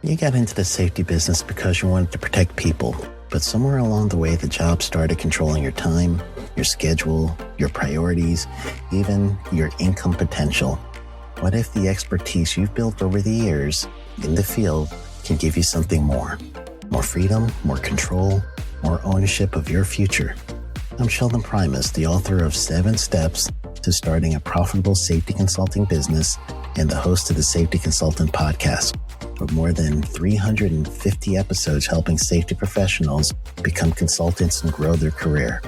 You got into the safety business because you wanted to protect people, but somewhere along the way, the job started controlling your time, your schedule, your priorities, even your income potential. What if the expertise you've built over the years in the field can give you something more? More freedom, more control, more ownership of your future. I'm Sheldon Primus, the author of 7 Steps to Starting a Profitable Safety Consulting Business and the host of the Safety Consultant Podcast, with more than 350 episodes helping safety professionals become consultants and grow their career.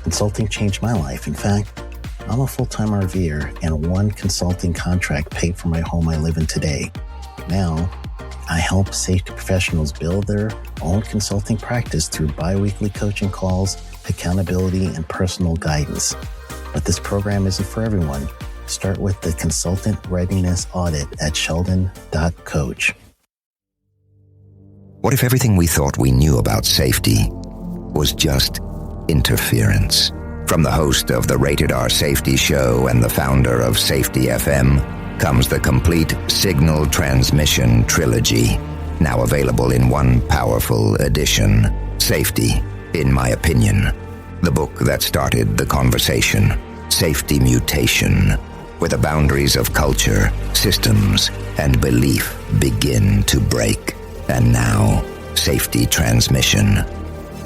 Consulting changed my life. In fact, I'm a full-time RVer, and one consulting contract paid for my home I live in today. Now, I help safety professionals build their own consulting practice through bi-weekly coaching calls, accountability, and personal guidance. But this program isn't for everyone. Start with the Consultant Readiness Audit at sheldon.coach. What if everything we thought we knew about safety was just interference? From the host of the Rated R Safety Show and the founder of Safety FM comes the complete Signal Transmission Trilogy, now available in one powerful edition. Safety, in my opinion, the book that started the conversation. Safety Mutation, where the boundaries of culture, systems, and belief begin to break. And now, Safety Transmission,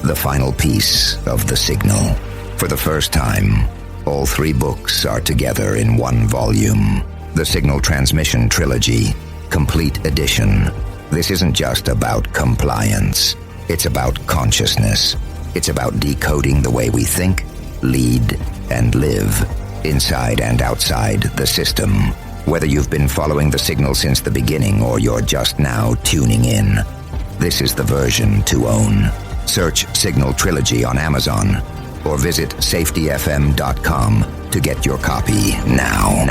the final piece of the signal. For the first time, all 3 books are together in one volume. The Signal Transmission Trilogy, Complete Edition. This isn't just about compliance. It's about consciousness. It's about decoding the way we think, lead, and live, inside and outside the system. Whether you've been following the signal since the beginning or you're just now tuning in, this is the version to own. Search Signal Trilogy on Amazon or visit safetyfm.com to get your copy now.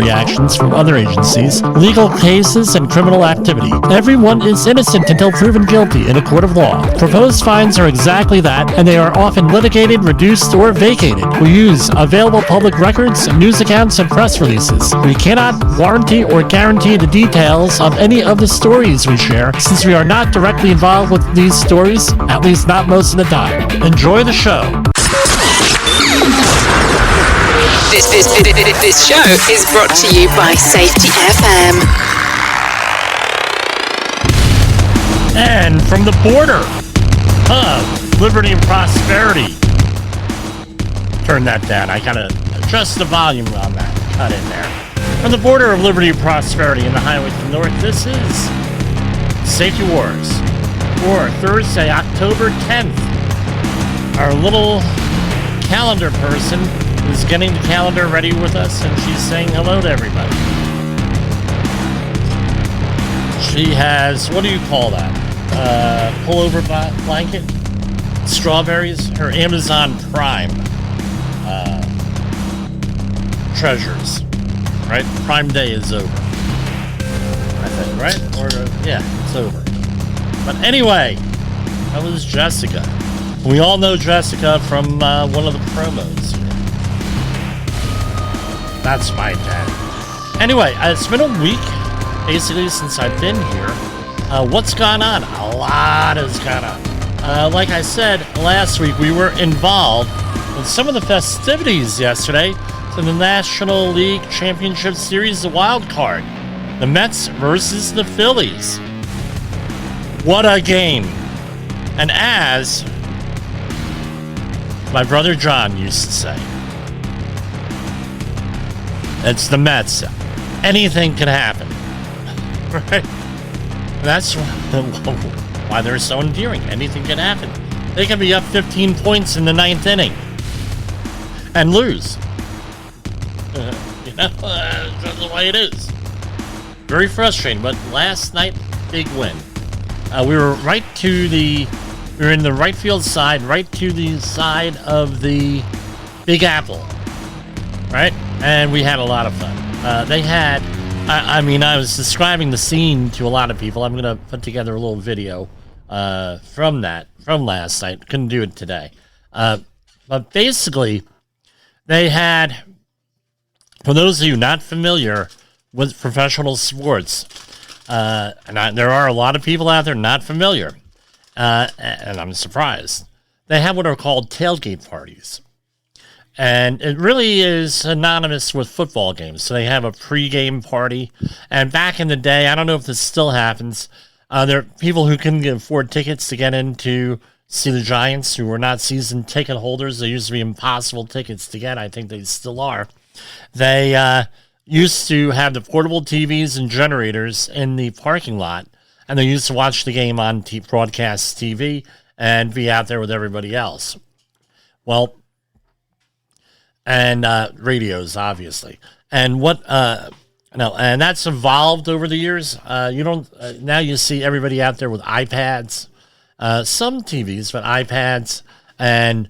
Actions from other agencies, legal cases, and criminal activity. Everyone is innocent until proven guilty in a court of law. Proposed fines are exactly that, and they are often litigated, reduced, or vacated. We use available public records, news accounts, and press releases. We cannot warranty or guarantee the details of any of the stories we share, since we are not directly involved with these stories, at least not most of the time. Enjoy the show. This show is brought to you by Safety FM. And from the border of liberty and prosperity. Turn that down. I gotta adjust the volume on that. Cut in there. From the border of liberty and prosperity in the highway to the north, this is Safety Wars for Thursday, October 10th. Our little calendar person is getting the calendar ready with us, and she's saying hello to everybody. She has, what do you call that? Pullover blanket? Strawberries? Her Amazon Prime treasures. Right? Prime Day is over. I think, right? Or, yeah, it's over. But anyway, that was Jessica. We all know Jessica from one of the promos. That's my dad. Anyway, it's been a week, basically, since I've been here. What's gone on? A lot has gone on. Like I said, last week we were involved in some of the festivities yesterday to the National League Championship Series, the wild card. The Mets versus the Phillies. What a game. And as my brother John used to say, it's the Mets. Anything can happen. Right? That's why they're so endearing. Anything can happen. They can be up 15 points in the 9th inning and lose. That's the way it is. Very frustrating, but last night, big win. We were in the right field side, right to the side of the Big Apple. Right? And we had a lot of fun. They had, I was describing the scene to a lot of people. I'm going to put together a little video from last night. Couldn't do it today. But basically, they had, for those of you not familiar with professional sports, there are a lot of people out there not familiar, and I'm surprised. They have what are called tailgate parties. And it really is synonymous with football games. So they have a pregame party. And back in the day, I don't know if this still happens, there are people who couldn't afford tickets to get in to see the Giants who were not season ticket holders. They used to be impossible tickets to get. I think they still are. They used to have the portable TVs and generators in the parking lot. And they used to watch the game on broadcast TV and be out there with everybody else. Well, and radios, obviously, and and that's evolved over the years. You don't now you see everybody out there with iPads, some TVs, but iPads and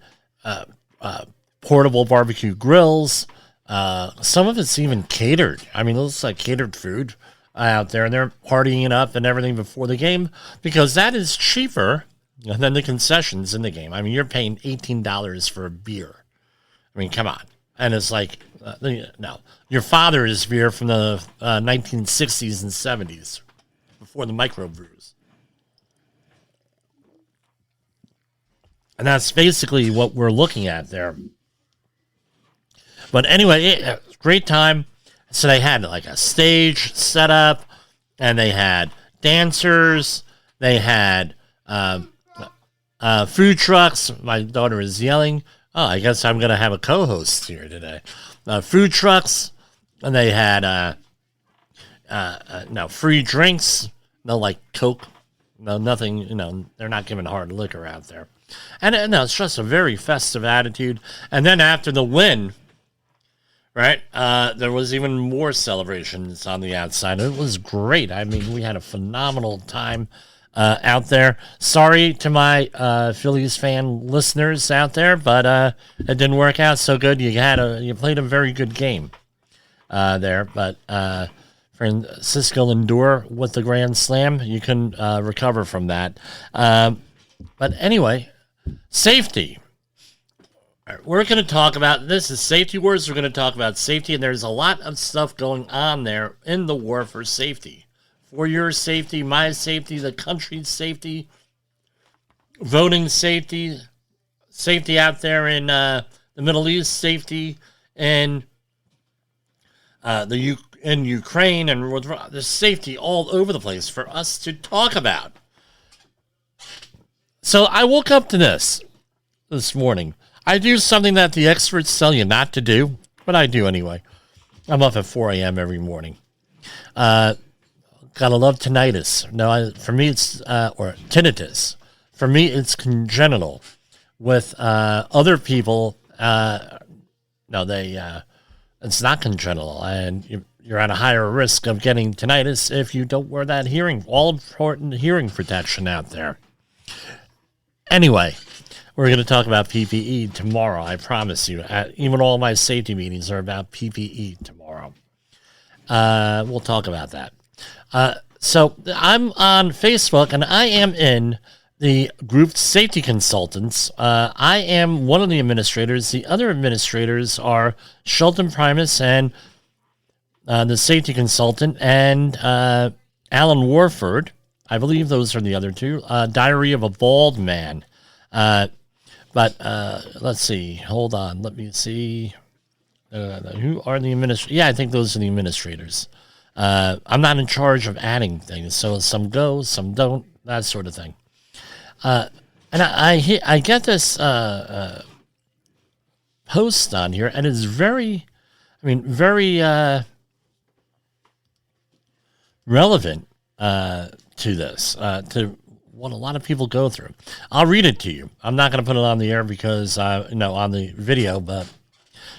portable barbecue grills. Some of it's even catered. I mean, it looks like catered food out there, and they're partying it up and everything before the game because that is cheaper than the concessions in the game. I mean, you're paying $18 for a beer. I mean, come on. And it's like, no, your father's beer from the 1960s and 70s, before the microbrews. And that's basically what we're looking at there. But anyway, great time. So they had like a stage set up, and they had dancers, they had food trucks. My daughter is yelling. Oh, I guess I'm going to have a co-host here today. Food trucks, and they had free drinks, no like Coke, no nothing, they're not giving hard liquor out there. And it's just a very festive attitude. And then after the win, right, there was even more celebrations on the outside. It was great. I mean, we had a phenomenal time out there. Sorry to my Phillies fan listeners out there, but it didn't work out so good. You played a very good game there, but Francisco Lindor with the grand slam, you can recover from that. But anyway, safety. We're going to talk about, this is Safety Wars. We're going to talk about safety, and there's a lot of stuff going on there in the war for safety. For your safety, my safety, the country's safety, voting safety, safety out there in the Middle East, safety in in Ukraine, and there's safety all over the place for us to talk about. So I woke up to this morning. I do something that the experts tell you not to do, but I do anyway. I'm up at 4 a.m. every morning. Gotta love tinnitus. No, for me it's or tinnitus. For me, it's congenital. With other people, it's not congenital, and you're at a higher risk of getting tinnitus if you don't wear that all-important hearing protection out there. Anyway, we're going to talk about PPE tomorrow, I promise you. Even all my safety meetings are about PPE tomorrow. We'll talk about that. So I'm on Facebook, and I am in the group Safety Consultants. I am one of the administrators. The other administrators are Shelton Primus and the Safety Consultant, and Alan Warford. I believe those are the other two. Diary of a Bald Man. But let's see. Hold on. Let me see. Who are the administrators? Yeah, I think those are the administrators. I'm not in charge of adding things, so some go, some don't, that sort of thing. And I get this post on here, and it's very relevant to this, to what a lot of people go through. I'll read it to you. I'm not going to put it on the air because, on the video, but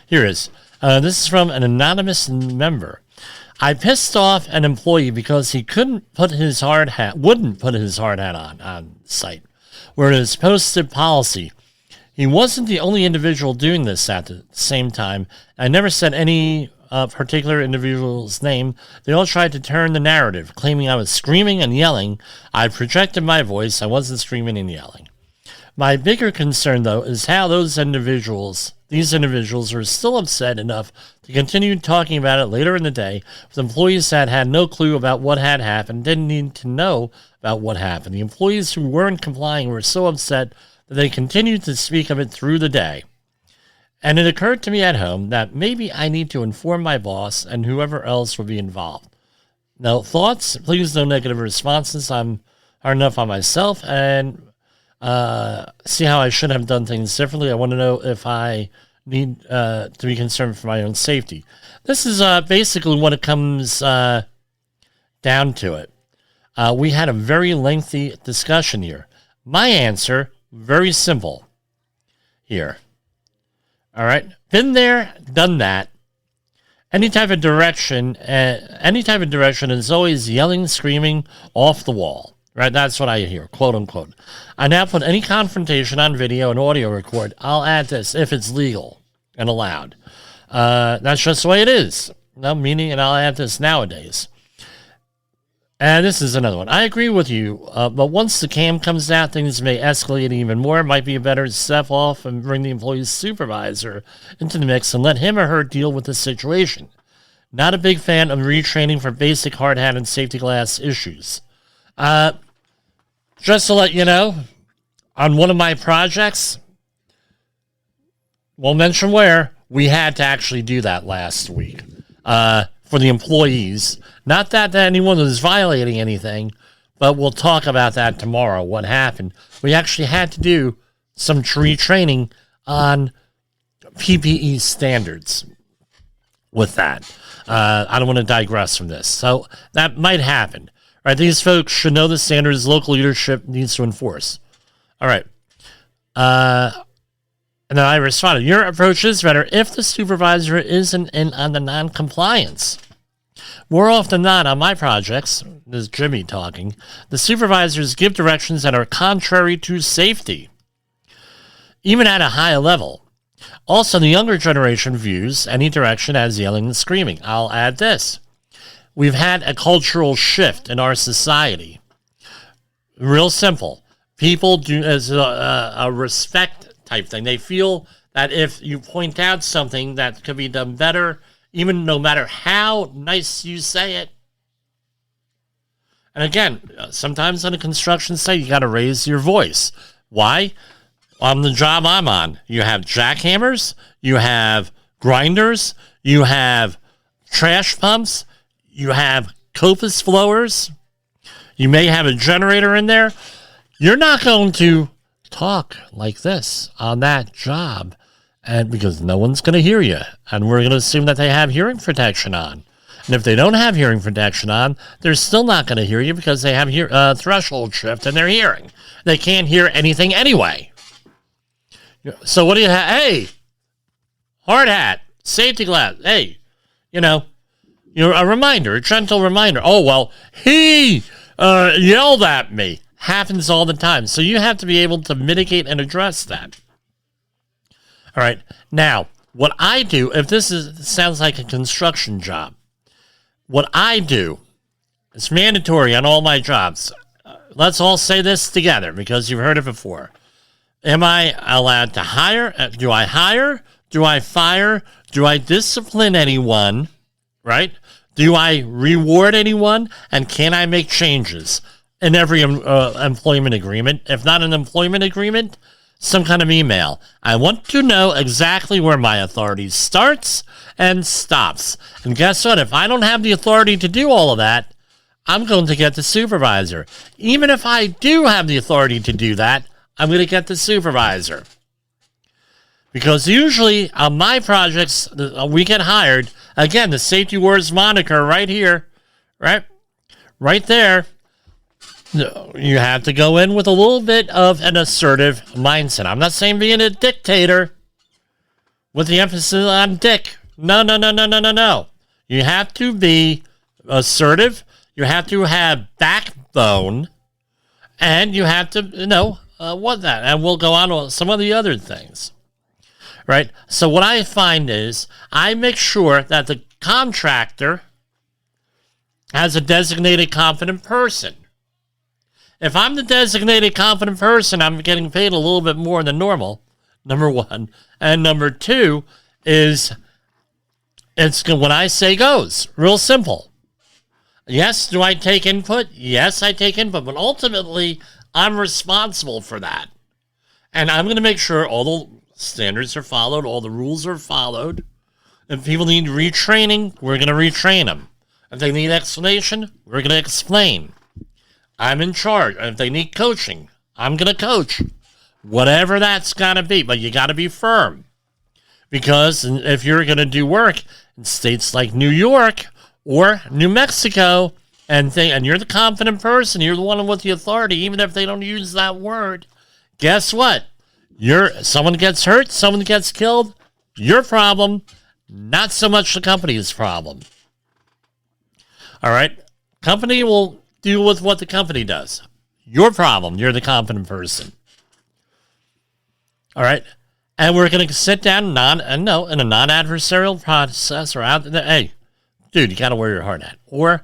here it is. This is from an anonymous member. I pissed off an employee because he wouldn't put his hard hat on site, where it is posted policy. He wasn't the only individual doing this at the same time. I never said any a particular individual's name, they all tried to turn the narrative, claiming I was screaming and yelling. I projected my voice. I wasn't screaming and yelling. My bigger concern, though, is how these individuals are still upset enough to continue talking about it later in the day with employees that had no clue about what had happened, didn't need to know about what happened. The employees who weren't complying were so upset that they continued to speak of it through the day. And it occurred to me at home that maybe I need to inform my boss and whoever else will be involved. No thoughts, please, no negative responses. I'm hard enough on myself and see how I should have done things differently. I want to know if I need to be concerned for my own safety. This is basically what it comes down to it. We had a very lengthy discussion here. My answer, very simple here. All right. Been there, done that. Any type of direction is always yelling, screaming, off the wall. Right? That's what I hear, quote unquote. I now put any confrontation on video and audio record. I'll add this if it's legal and allowed. That's just the way it is. No meaning, and I'll add this nowadays. And this is another one. I agree with you, but once the cam comes out, things may escalate even more. It might be better to step off and bring the employee's supervisor into the mix and let him or her deal with the situation. Not a big fan of retraining for basic hard hat and safety glass issues. Just to let you know, on one of my projects, won't mention where, we had to actually do that last week for the employees. Not that anyone was violating anything, but we'll talk about that tomorrow, what happened. We actually had to do some training on PPE standards with that. I don't want to digress from this. So that might happen. All right, these folks should know the standards local leadership needs to enforce. All right. And then I responded, your approach is better if the supervisor isn't in on the non-compliance. More often than not on my projects, this is Jimmy talking, the supervisors give directions that are contrary to safety, even at a high level. Also, the younger generation views any direction as yelling and screaming. I'll add this. We've had a cultural shift in our society. Real simple. People do as a respect type thing. They feel that if you point out something that could be done better, even no matter how nice you say it. And again, sometimes on a construction site, you got to raise your voice. Why? On the job I'm on, you have jackhammers, you have grinders, you have trash pumps, you have copus blowers, you may have a generator in there. You're not going to talk like this on that job, and because no one's going to hear you, and we're going to assume that they have hearing protection on. And if they don't have hearing protection on, they're still not going to hear you because they have threshold shift in their hearing. They can't hear anything anyway. So what do you have? Hey, hard hat, safety glass. Hey, a reminder, a gentle reminder. Oh, well, he yelled at me. Happens all the time. So you have to be able to mitigate and address that. All right. Now, what I do, if this sounds like a construction job, what I do, it's mandatory on all my jobs. Let's all say this together because you've heard it before. Am I allowed to hire? Do I hire? Do I fire? Do I discipline anyone? Right? Do I reward anyone? And can I make changes in every employment agreement? If not an employment agreement, some kind of email. I want to know exactly where my authority starts and stops. And guess what? If I don't have the authority to do all of that, I'm going to get the supervisor. Even if I do have the authority to do that, I'm going to get the supervisor. Because usually on my projects, we get hired. Again, the Safety Wars moniker right here, right there. You have to go in with a little bit of an assertive mindset. I'm not saying being a dictator with the emphasis on dick. No. You have to be assertive. You have to have backbone. And you have to, what that. And we'll go on with some of the other things. Right? So what I find is I make sure that the contractor has a designated competent person. If I'm the designated competent person, I'm getting paid a little bit more than normal, number one. And number two is it's when I say goes. Real simple. Yes, do I take input? Yes, I take input. But ultimately, I'm responsible for that. And I'm going to make sure all the standards are followed, all the rules are followed. If people need retraining, we're going to retrain them. If they need explanation, we're going to explain. I'm in charge. If they need coaching, I'm going to coach. Whatever that's got to be. But you got to be firm. Because if you're going to do work in states like New York or New Mexico, and you're the competent person, you're the one with the authority, even if they don't use that word, guess what? Someone gets hurt, someone gets killed, your problem, not so much the company's problem. All right? Company will deal with what the company does. Your problem, you're the competent person. All right? And we're going to sit down in a non-adversarial process or out there. Hey, dude, you got to wear your hard hat. Or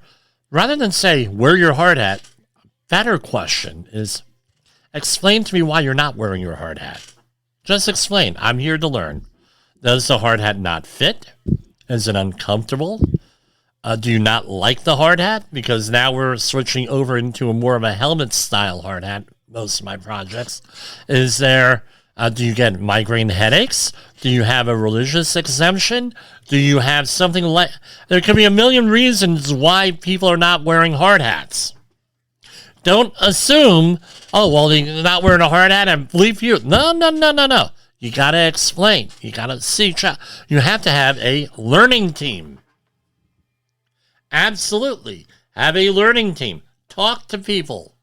rather than say, wear your hard hat, a better question is, explain to me why you're not wearing your hard hat. Just explain. I'm here to learn. Does the hard hat not fit? Is it uncomfortable? Do you not like the hard hat? Because now we're switching over into more of a helmet-style hard hat, most of my projects. Is there... do you get migraine headaches? Do you have a religious exemption? Do you have something like... There could be a million reasons why people are not wearing hard hats. Don't assume, oh, well, they're not wearing a hard hat and believe you. No. You got to explain. You got to see. You have to have a learning team. Absolutely. Have a learning team. Talk to people.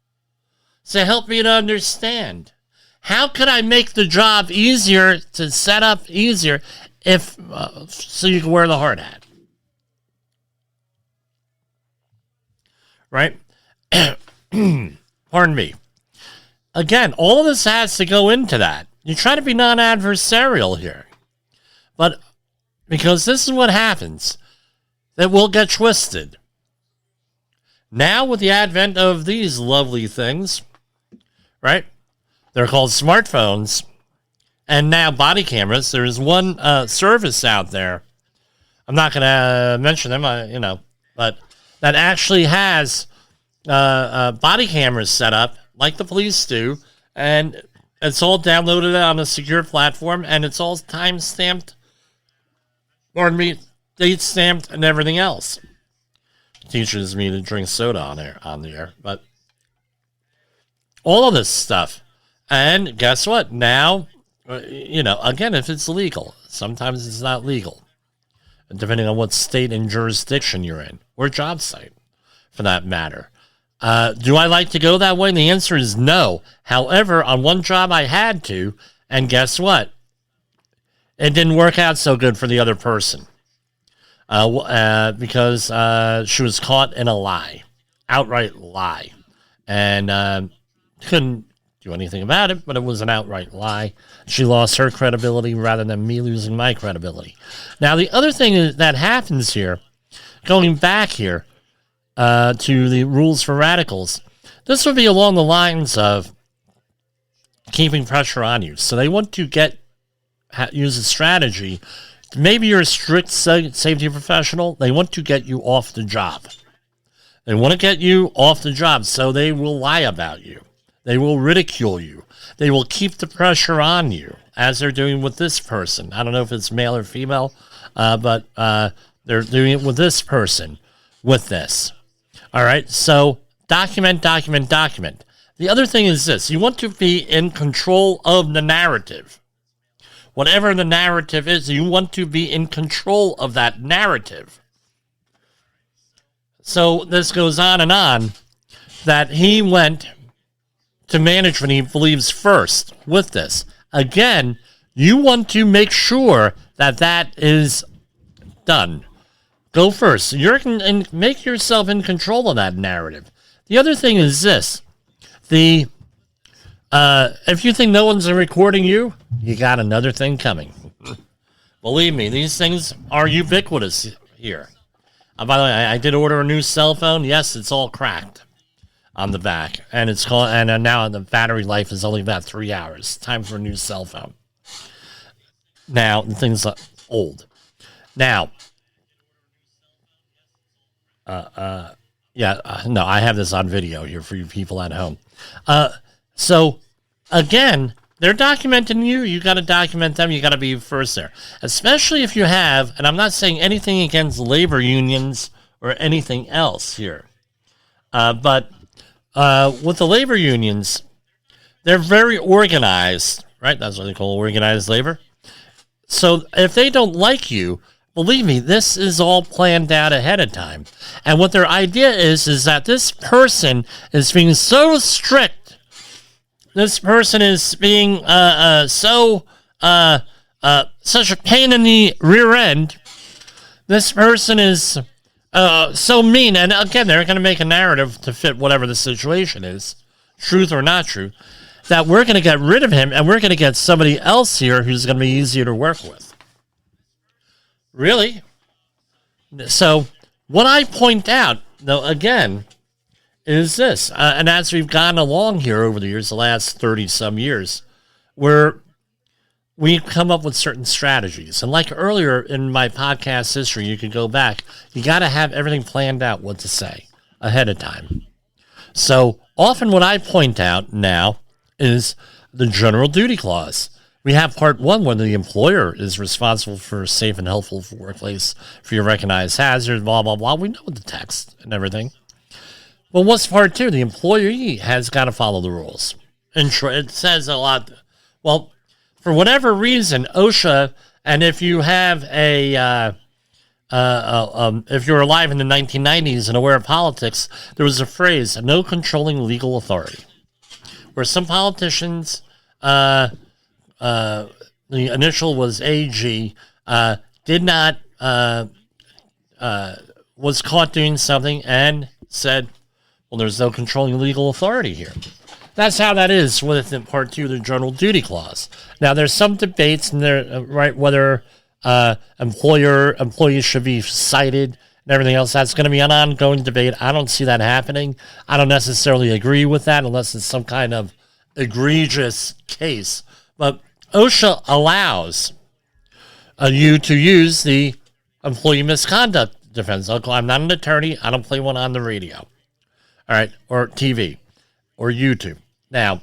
Say, help me to understand. How could I make the job easier to set up easier if so you can wear the hard hat? Right? Pardon me. Again, all of this has to go into that. You try to be non-adversarial here. But because this is what happens, that will get twisted. Now with the advent of these lovely things, right? They're called smartphones, and now body cameras. There's one service out there. I'm not going to mention them, but that actually has body cameras set up like the police do, and it's all downloaded on a secure platform, and it's all time-stamped, date-stamped, and everything else. Teaches me to drink soda on the air, but all of this stuff. And guess what? Now, again, if it's legal, sometimes it's not legal, depending on what state and jurisdiction you're in, or job site, for that matter. Do I like to go that way? And the answer is no. However, on one job I had to, and guess what? It didn't work out so good for the other person because she was caught in a lie, outright lie, and couldn't do anything about it, but it was an outright lie. She lost her credibility rather than me losing my credibility. Now, the other thing that happens here, going back here to the rules for radicals, this would be along the lines of keeping pressure on you. So they want to use a strategy. Maybe you're a strict safety professional. They want to get you off the job. They want to get you off the job, so they will lie about you. They will ridicule you. They will keep the pressure on you, as they're doing with this person. I don't know if it's male or female, but they're doing it with this person with this. All right, so document. The other thing is this. You want to be in control of the narrative. Whatever the narrative is, you want to be in control of that narrative. So this goes on, that he went to management, he believes, first with this. Again, you want to make sure that is done. Go first. And make yourself in control of that narrative. The other thing is this. If you think no one's recording you, you got another thing coming. Believe me, these things are ubiquitous here. By the way, I did order a new cell phone. Yes, it's all cracked on the back, and it's called. And now the battery life is only about 3 hours. Time for a new cell phone. Now the thing's old. Now, no, I have this on video here for you people at home. So again, they're documenting you. You got to document them. You got to be first there, especially if you have. And I'm not saying anything against labor unions or anything else here, but with the labor unions, they're very organized, right? That's what they call organized labor. So if they don't like you, believe me, this is all planned out ahead of time. And what their idea is that this person is being so strict. This person is being such a pain in the rear end. This person is so mean. And again, they're going to make a narrative to fit whatever the situation is, truth or not true, that we're going to get rid of him and we're going to get somebody else here who's going to be easier to work with. Really? So what I point out, though, again, is this, and as we've gone along here over the years, the last 30-some years, where we've come up with certain strategies. And like earlier in my podcast history, you could go back, you got to have everything planned out what to say ahead of time. So often what I point out now is the general duty clause. We have part one where the employer is responsible for a safe and healthful workplace for your recognized hazards, blah, blah, blah. We know the text and everything. Well, what's part two? The employee has got to follow the rules. And it says a lot. Well, for whatever reason, OSHA, and if you have if you're alive in the 1990s and aware of politics, there was a phrase, no controlling legal authority, where some politicians, the initial was AG, did not, was caught doing something and said, well, there's no controlling legal authority here. That's how that is with part two of the general duty clause. Now, there's some debates in there, right, whether employees should be cited and everything else. That's going to be an ongoing debate. I don't see that happening. I don't necessarily agree with that unless it's some kind of egregious case. But OSHA allows you to use the employee misconduct defense. I'm not an attorney. I don't play one on the radio. All right, or TV, or YouTube. Now,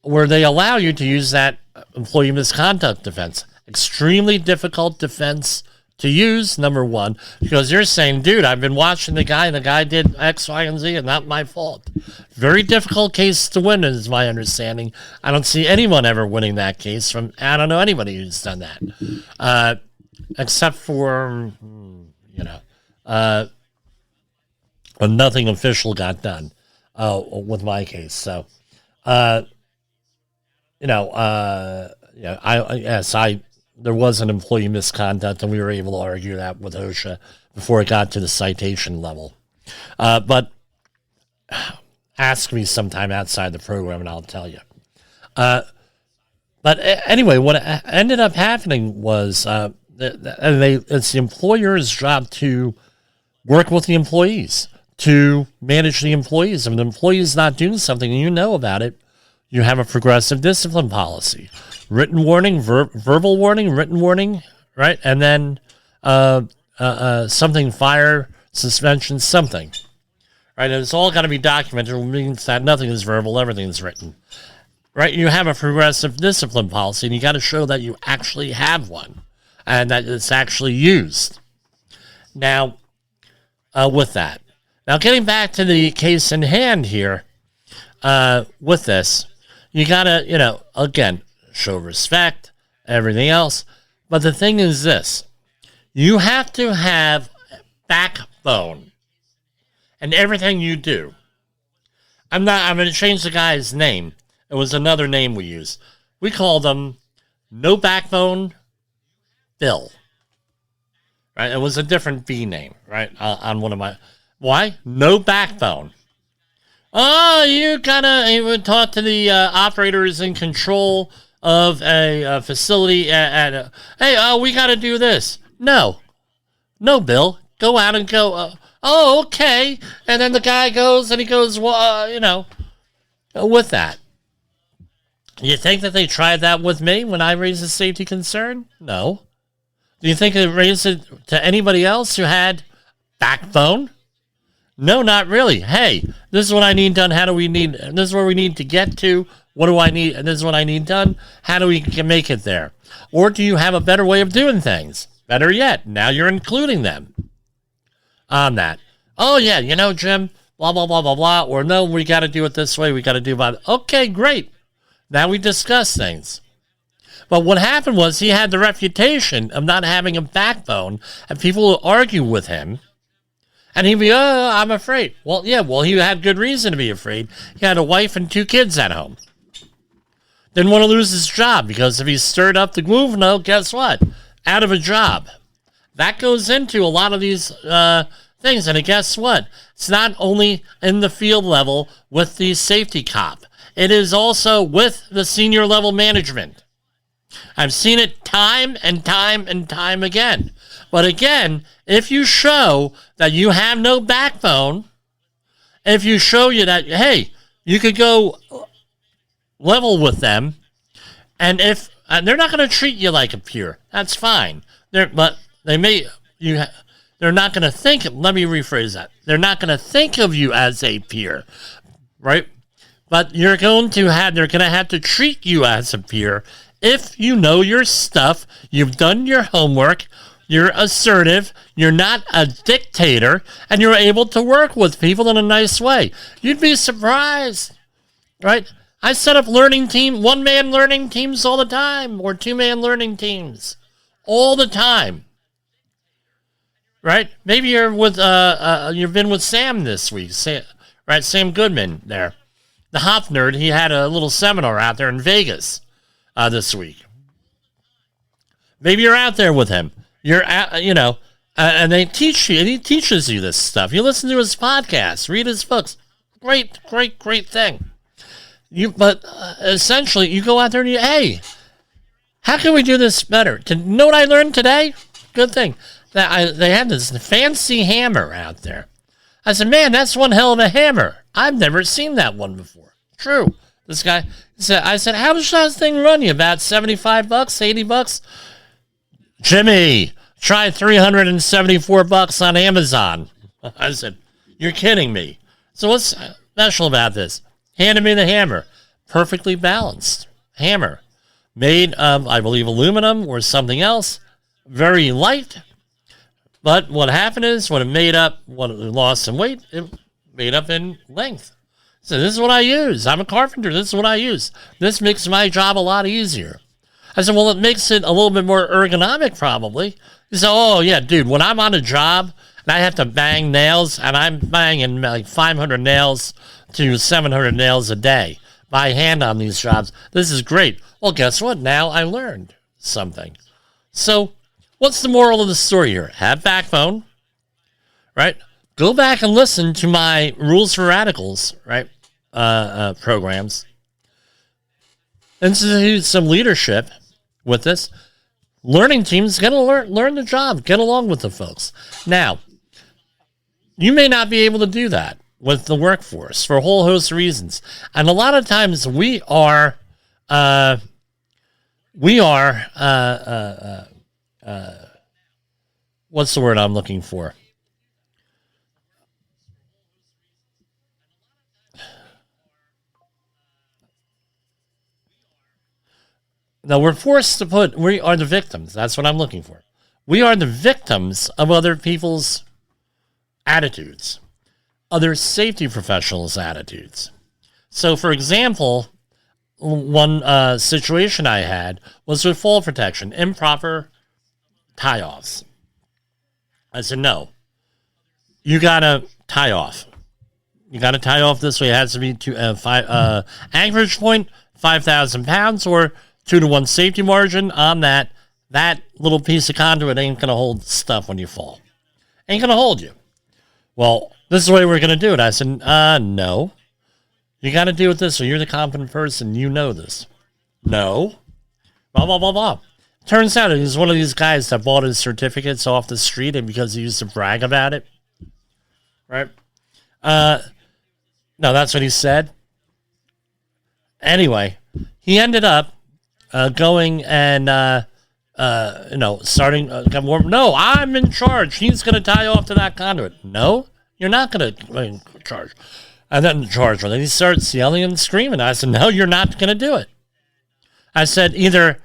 where they allow you to use that employee misconduct defense, extremely difficult defense to use, number one, because you're saying, dude, I've been watching the guy, and the guy did X, Y, and Z, and not my fault. Very difficult case to win, is my understanding. I don't see anyone ever winning that case from, I don't know anybody who's done that, except for, nothing official got done with my case. So, there was an employee misconduct, and we were able to argue that with OSHA before it got to the citation level. But ask me sometime outside the program, and I'll tell you. But anyway, what ended up happening was it's the employer's job to work with the employees, to manage the employees. If the employee is not doing something and you know about it, you have a progressive discipline policy. Written warning, verbal warning, written warning, right? And then something, fire, suspension, something. Right? And it's all got to be documented, which means that nothing is verbal, everything is written. Right? You have a progressive discipline policy, and you got to show that you actually have one and that it's actually used. Now, with that. Now, getting back to the case in hand here, with this, you gotta, again, show respect, everything else. But the thing is this, you have to have backbone in everything you do. I'm going to change the guy's name. It was another name we used. We called him No Backbone Bill. Right? It was a different B name, right? On one of my... Why? No backbone. Oh, you would talk to the operators in control of a facility hey, we got to do this. No. No, Bill, go out and go, oh, okay. And then the guy goes and he goes, well, with that. You think that they tried that with me when I raised a safety concern? No. Do you think they raised it to anybody else who had backbone? No, not really. Hey, this is what I need done. This is where we need to get to. What do I need? And this is what I need done. How do we make it there? Or do you have a better way of doing things? Better yet, now you're including them on that. Oh, yeah, Jim, blah, blah, blah, blah, blah. Or no, we got to do it this way. We got to do about it. Okay, great. Now we discuss things. But what happened was he had the reputation of not having a backbone, and people would argue with him. And he'd be, oh, I'm afraid. Well, yeah, he had good reason to be afraid. He had a wife and 2 kids at home. Didn't want to lose his job, because if he stirred up the guvno, guess what? Out of a job. That goes into a lot of these things. And guess what? It's not only in the field level with the safety cop. It is also with the senior level management. I've seen it time and time and time again. But again, if you show that you have no backbone, if you show you that, hey, you could go level with them, and if they're not going to treat you like a peer, that's fine. They're not going to think. Let me rephrase that. They're not going to think of you as a peer, right? But they're going to have to treat you as a peer if you know your stuff. You've done your homework. You're assertive, you're not a dictator, and you're able to work with people in a nice way. You'd be surprised, right? I set up one-man learning teams all the time, or 2-man learning teams all the time, right? Maybe you've been with Sam this week, right? Sam Goodman there. The Hop Nerd, he had a little seminar out there in Vegas this week. Maybe you're out there with him. You're at, and they teach you, and he teaches you this stuff. You listen to his podcast, read his books. Great, great, great thing. But essentially, you go out there and hey, how can we do this better? You know what I learned today? Good thing. They have this fancy hammer out there. I said, man, that's one hell of a hammer. I've never seen that one before. True. This guy said, I said, how much does this thing run you? About $75, $80? Jimmy, try $374 on Amazon. I said, you're kidding me. So what's special about this? Handed me the hammer. Perfectly balanced hammer. Made of, I believe, aluminum or something else. Very light. But what happened is, when it lost some weight, it made up in length. So this is what I use. I'm a carpenter. This is what I use. This makes my job a lot easier. I said, well, it makes it a little bit more ergonomic, probably. He said, oh, yeah, dude, when I'm on a job and I have to bang nails, and I'm banging like 500 nails to 700 nails a day by hand on these jobs, this is great. Well, guess what? Now I learned something. So what's the moral of the story here? Have backbone, right? Go back and listen to my Rules for Radicals, right, programs. Institute some leadership with this. Learning teams, get to learn the job, get along with the folks. Now, you may not be able to do that with the workforce for a whole host of reasons. And a lot of times we are what's the word I'm looking for? Now, we are the victims. That's what I'm looking for. We are the victims of other people's attitudes, other safety professionals' attitudes. So, for example, one situation I had was with fall protection, improper tie-offs. I said, no, you got to tie off. You got to tie off this way. It has to be anchorage point, 5,000 pounds, or 2-to-1 safety margin on that. That little piece of conduit ain't going to hold stuff when you fall. Ain't going to hold you. Well, this is the way we're going to do it. I said, no. You got to do it this way. You're the competent person. You know this. No. Blah, blah, blah, blah. Turns out he's one of these guys that bought his certificates off the street and because he used to brag about it. Right? No, that's what he said. Anyway, he ended up going and, starting. No, I'm in charge. He's going to tie off to that conduit. No, you're not going to charge. And then charge. And then he starts yelling and screaming. I said, no, you're not going to do it. I said, either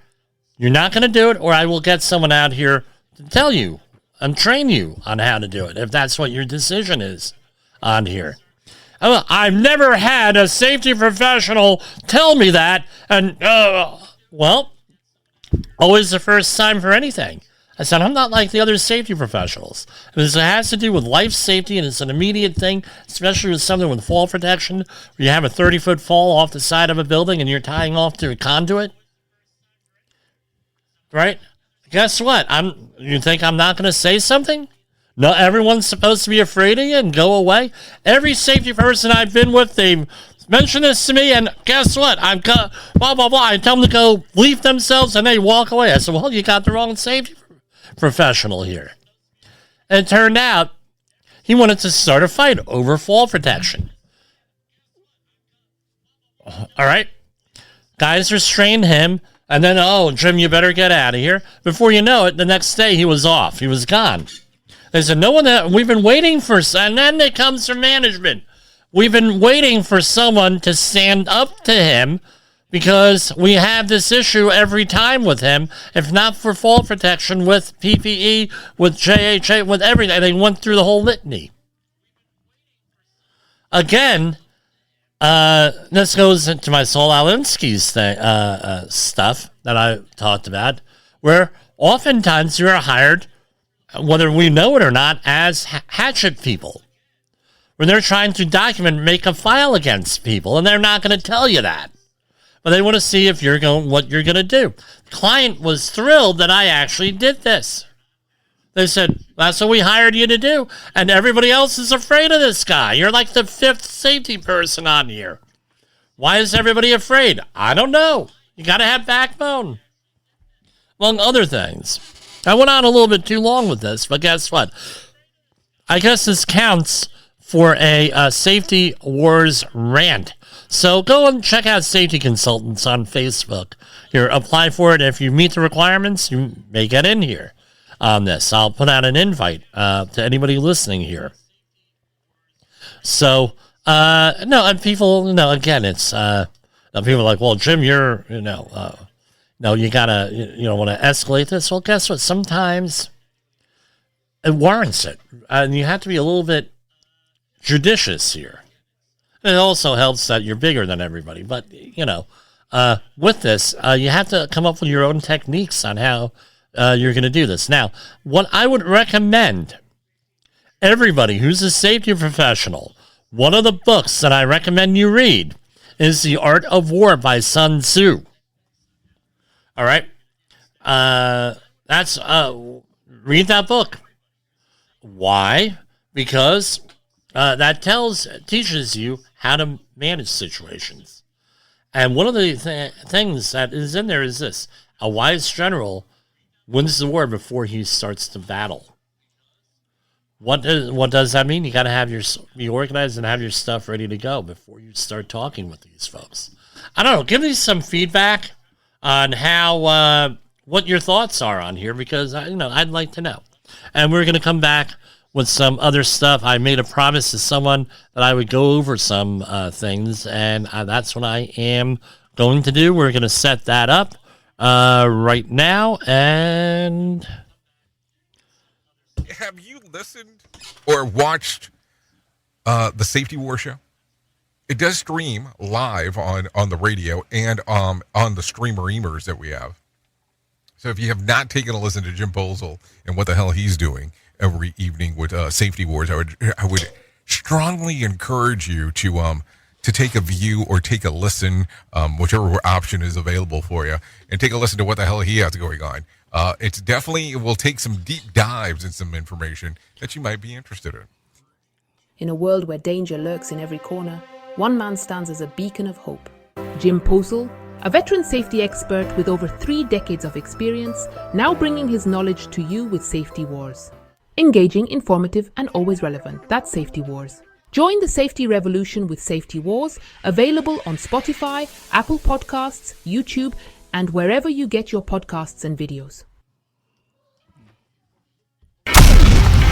you're not going to do it or I will get someone out here to tell you and train you on how to do it, if that's what your decision is on here. I've never had a safety professional tell me that, and, well, always the first time for anything. I said, I'm not like the other safety professionals. This has to do with life safety, and it's an immediate thing, especially with something with fall protection, where you have a 30-foot fall off the side of a building and you're tying off to a conduit. Right? Guess what? You think I'm not going to say something? No, everyone's supposed to be afraid of you and go away. Every safety person I've been with, they've mentioned this to me, and guess what? Blah, blah, blah. I tell them to go leave themselves, and they walk away. I said, well, you got the wrong safety professional here. And it turned out he wanted to start a fight over fall protection. All right? Guys restrained him, and then, oh, Jim, you better get out of here. Before you know it, the next day he was off. He was gone. They said, we've been waiting for, and then it comes from management. We've been waiting for someone to stand up to him because we have this issue every time with him. If not for fall protection, with PPE, with JHA, with everything. They went through the whole litany. Again, this goes into my Saul Alinsky's stuff that I talked about, where oftentimes you're hired, whether we know it or not, as hatchet people. When they're trying to document, make a file against people, and they're not going to tell you that. But they want to see if what you're going to do. The client was thrilled that I actually did this. They said, that's what we hired you to do, and everybody else is afraid of this guy. You're like the fifth safety person on here. Why is everybody afraid? I don't know. You got to have backbone. Among other things. I went on a little bit too long with this, but guess what? I guess this counts for a Safety Wars rant. So go and check out Safety Consultants on Facebook. Here, apply for it. If you meet the requirements, you may get in here on this. I'll put out an invite to anybody listening here. So, and people, again, it's, people are like, well, Jim, you're, no, you gotta, you don't want to escalate this. Well, guess what? Sometimes it warrants it. And you have to be a little bit judicious here. It also helps that you're bigger than everybody. But, with this, you have to come up with your own techniques on how you're going to do this. Now, what I would recommend everybody who's a safety professional, one of the books that I recommend you read is The Art of War by Sun Tzu. All right. Read that book. Why? Because that teaches you how to manage situations. And one of the things that is in there is this: a wise general wins the war before he starts the battle. What does that mean? You got to be organized and have your stuff ready to go before you start talking with these folks. I don't know. Give me some feedback on how what your thoughts are on here, because I'd like to know. And we're going to come back with some other stuff. I made a promise to someone that I would go over some things, and that's what I am going to do. We're going to set that up right now. And have you listened or watched the Safety War Show? It does stream live on the radio and on the streamer-emers that we have. So if you have not taken a listen to Jim Bolzel and what the hell he's doing every evening with Safety Wars, I would strongly encourage you to take a view or take a listen, whichever option is available for you, and take a listen to what the hell he has going on. It will take some deep dives and some information that you might be interested in. In a world where danger lurks in every corner, one man stands as a beacon of hope. Jim Posel, a veteran safety expert with over 3 decades of experience, now bringing his knowledge to you with Safety Wars. Engaging, informative, and always relevant. That's Safety Wars. Join the safety revolution with Safety Wars, available on Spotify, Apple Podcasts, YouTube, and wherever you get your podcasts and videos.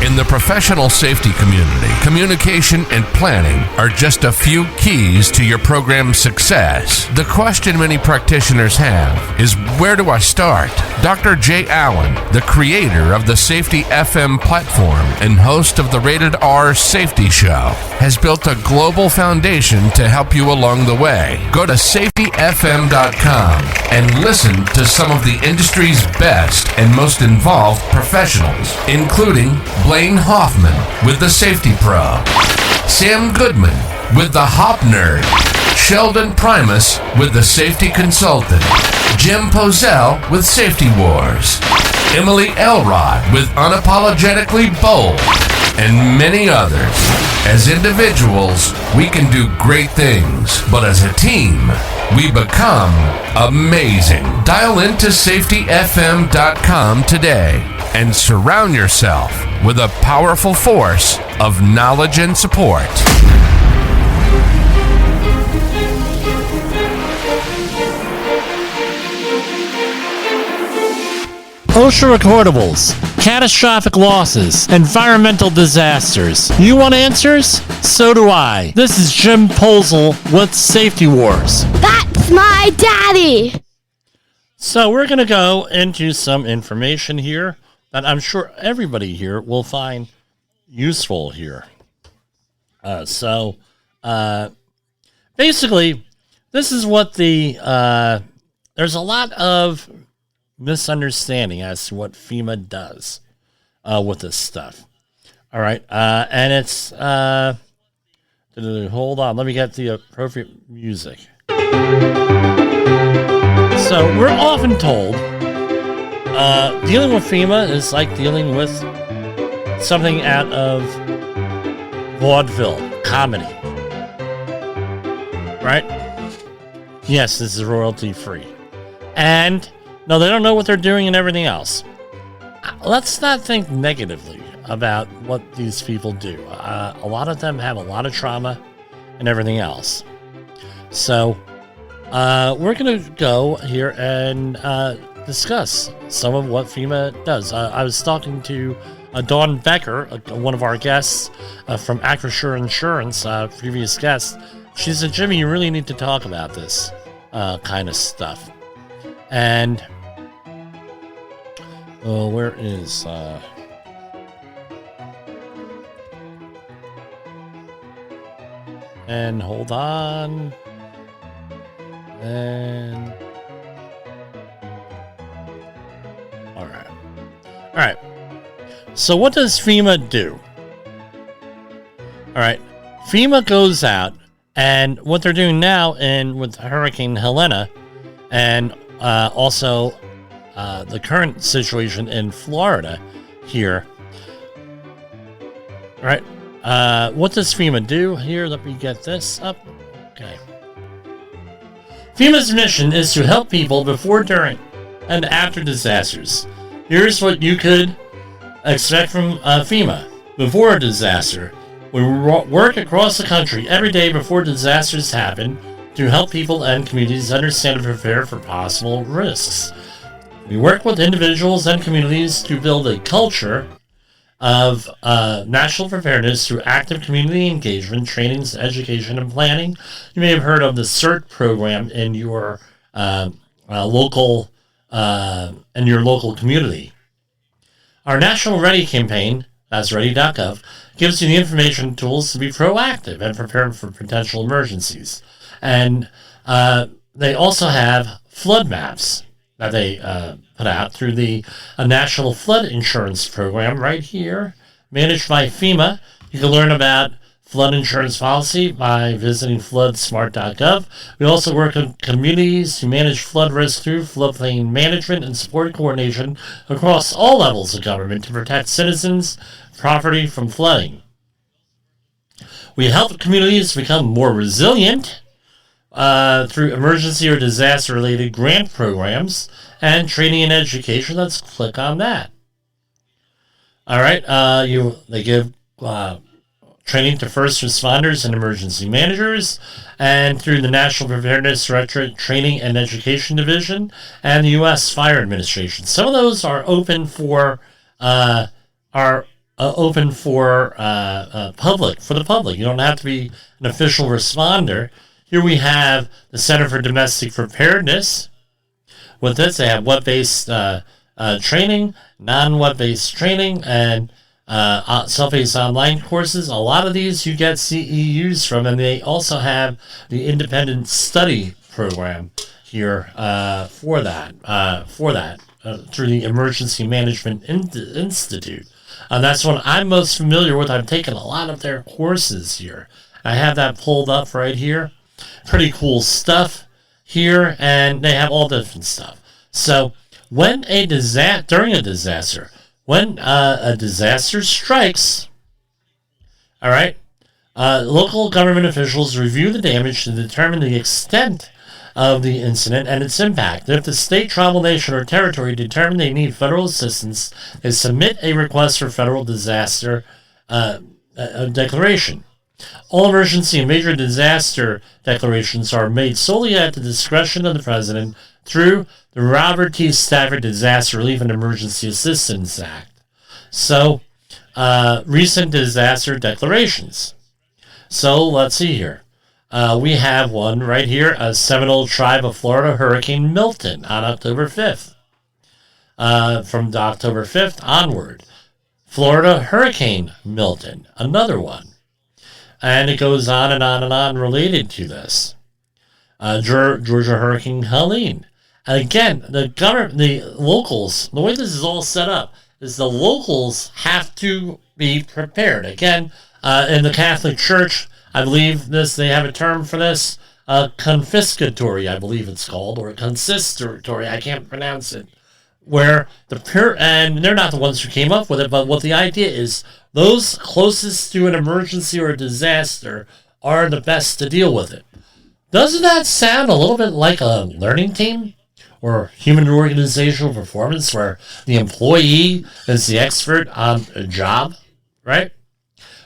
In the professional safety community, communication and planning are just a few keys to your program's success. The question many practitioners have is, where do I start? Dr. Jay Allen, the creator of the Safety FM platform and host of the Rated R Safety Show, has built a global foundation to help you along the way. Go to safetyfm.com and listen to some of the industry's best and most involved professionals, including Blaine Hoffman with the Safety Pro, Sam Goodman with the Hop Nerd, Sheldon Primus with the Safety Consultant, Jim Pozell with Safety Wars, Emily Elrod with Unapologetically Bold, and many others. As individuals, we can do great things, but as a team, we become amazing. Dial into safetyfm.com today and surround yourself with a powerful force of knowledge and support. OSHA recordables, catastrophic losses, environmental disasters. You want answers? So do I. This is Jim Posel with Safety Wars. That's my daddy! So we're going to go into some information here that I'm sure everybody here will find useful here. Basically, this is what there's a lot of misunderstanding as to what FEMA does with this stuff. All right, and it's hold on, let me get the appropriate music. So we're often told dealing with FEMA is like dealing with something out of vaudeville comedy, right? Yes, this is royalty free, and no, they don't know what they're doing and everything else. Let's not think negatively about what these people do. A lot of them have a lot of trauma and everything else. So we're going to go here and discuss some of what FEMA does. I was talking to Dawn Becker, one of our guests from Acrisure Insurance, previous guest. She said, Jimmy, you really need to talk about this kind of stuff. And where is and hold on, and all right. So what does FEMA do? All right, FEMA goes out, and what they're doing now, and with Hurricane Helena, and also the current situation in Florida here. All right. What does FEMA do here? Let me get this up. Okay. FEMA's mission is to help people before, during, and after disasters. Here's what you could expect from FEMA. Before a disaster, we work across the country every day before disasters happen to help people and communities understand and prepare for possible risks. We work with individuals and communities to build a culture of national preparedness through active community engagement, trainings, education, and planning. You may have heard of the CERT program in your local community. Our National Ready campaign, that's ready.gov, gives you the information tools to be proactive and prepared for potential emergencies. And they also have flood maps that they put out through the National Flood Insurance Program right here, managed by FEMA. You can learn about flood insurance policy by visiting floodsmart.gov. We also work with communities to manage flood risk through floodplain management and support coordination across all levels of government to protect citizens' property from flooding. We help communities become more resilient through emergency or disaster-related grant programs and training and education. Let's click on that. All right, they give training to first responders and emergency managers, and through the National Preparedness Directorate Training and Education Division and the U.S. Fire Administration. Some of those are open for public, for the public. You don't have to be an official responder. Here we have the Center for Domestic Preparedness. With this, they have web-based training, non-web-based training, and self-paced online courses. A lot of these you get CEUs from, and they also have the independent study program here for that through the Emergency Management Institute. That's what I'm most familiar with. I've taken a lot of their courses here. I have that pulled up right here. Pretty cool stuff here, and they have all different stuff. So when during a disaster, when a disaster strikes, all right, local government officials review the damage to determine the extent of the incident and its impact. If the state, tribal, nation, or territory determine they need federal assistance, they submit a request for federal disaster declaration. All emergency and major disaster declarations are made solely at the discretion of the President through the Robert T. Stafford Disaster Relief and Emergency Assistance Act. So, recent disaster declarations. So, let's see here. We have one right here, a Seminole Tribe of Florida, Hurricane Milton on October 5th. From October 5th onward. Florida Hurricane Milton, another one. And it goes on and on and on related to this. Georgia Hurricane Helene. Again, the locals, the way this is all set up is the locals have to be prepared. Again, in the Catholic Church, I believe they have a term for this, confiscatory, I believe it's called, or consistory, I can't pronounce it, where and they're not the ones who came up with it, but what the idea is, those closest to an emergency or a disaster are the best to deal with it. Doesn't that sound a little bit like a learning team or human organizational performance where the employee is the expert on a job, right?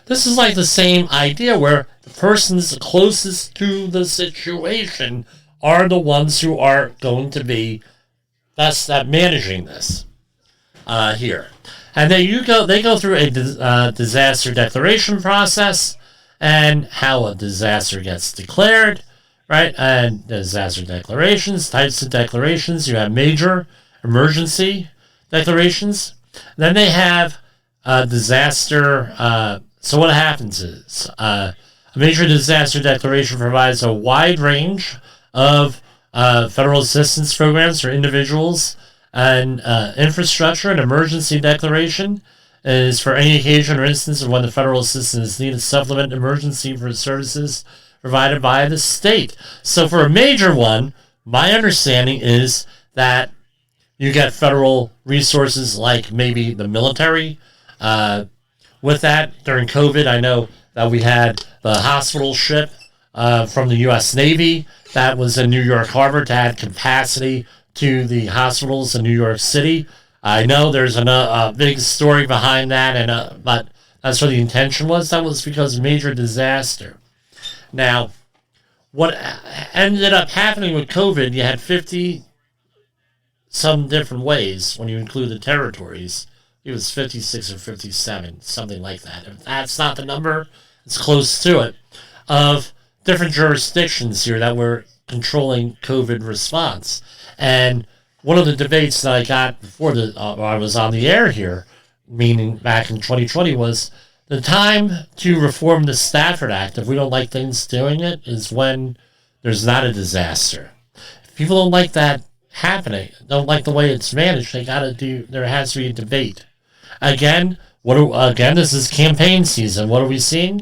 This is like the same idea where the persons closest to the situation are the ones who are going to be best at managing this here. And then they go through a disaster declaration process and how a disaster gets declared, right? And disaster declarations, types of declarations. You have major emergency declarations. Then they have disaster. So what happens is a major disaster declaration provides a wide range of federal assistance programs for individuals and infrastructure. An emergency declaration is for any occasion or instance of when the federal assistance is needed to supplement emergency for services provided by the state. So for a major one, my understanding is that you get federal resources like maybe the military. With that, during COVID, I know that we had the hospital ship from the U.S. Navy that was in New York Harbor to add capacity to the hospitals in New York City. I know there's a big story behind that, but that's what the intention was. That was because of major disaster. Now, what ended up happening with COVID, you had 50 some different ways when you include the territories. It was 56 or 57, something like that. If that's not the number, it's close to it, of different jurisdictions here that were controlling COVID response. And one of the debates that I got before I was on the air here, meaning back in 2020, was the time to reform the Stafford Act, if we don't like things doing it, is when there's not a disaster. If people don't like that happening, don't like the way it's managed, there has to be a debate. Again, this is campaign season. What are we seeing?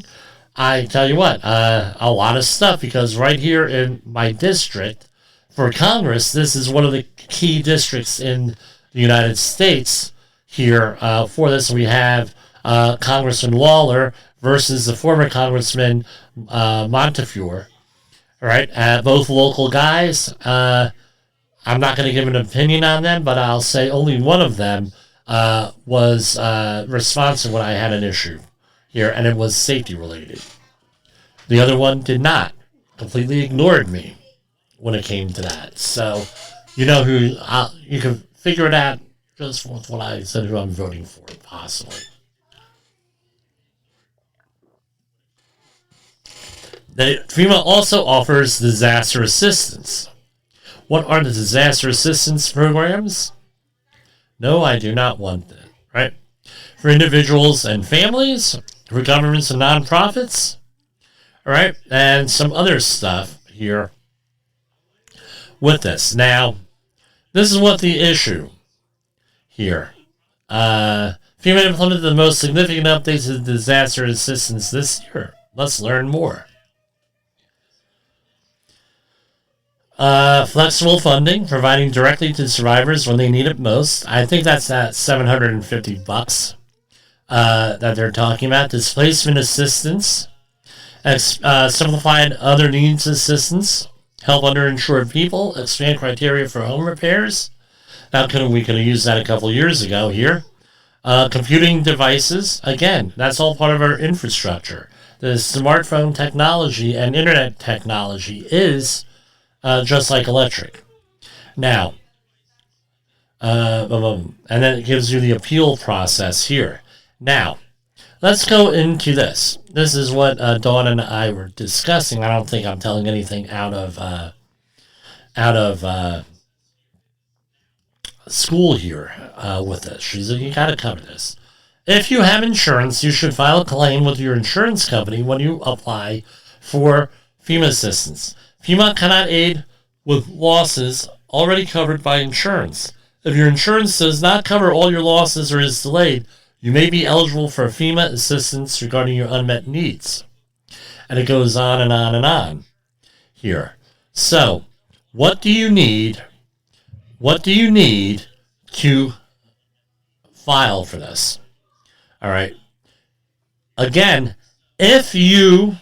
I tell you what, a lot of stuff, because right here in my district for Congress, this is one of the key districts in the United States here for this. We have Congressman Lawler versus the former Congressman Montefiore. All right, both local guys. I'm not going to give an opinion on them, but I'll say only one of them was responsive when I had an issue here, and it was safety related. The other one did not. Completely ignored me when it came to that. So, you know who, you can figure it out just with what I said who I'm voting for, possibly. FEMA also offers disaster assistance. What are the disaster assistance programs? No, I do not want that, right? For individuals and families, for governments and nonprofits, all right, and some other stuff here with this. Now, this is what the issue here. FEMA implemented the most significant updates to disaster assistance this year. Let's learn more. Flexible funding, providing directly to survivors when they need it most. I think that's that $750 that they're talking about. Displacement assistance, simplified other needs assistance, help underinsured people, expand criteria for home repairs. We could have used that a couple years ago here. Computing devices, again, that's all part of our infrastructure. The smartphone technology and internet technology is just like electric. Now, and then it gives you the appeal process here. Now, let's go into this. This is what Dawn and I were discussing. I don't think I'm telling anything out of school here with this. She said, you got to cover this. If you have insurance, you should file a claim with your insurance company when you apply for FEMA assistance. FEMA cannot aid with losses already covered by insurance. If your insurance does not cover all your losses or is delayed, you may be eligible for FEMA assistance regarding your unmet needs. And it goes on and on and on here. So, what do you need? What do you need to file for this? All right. Again, if you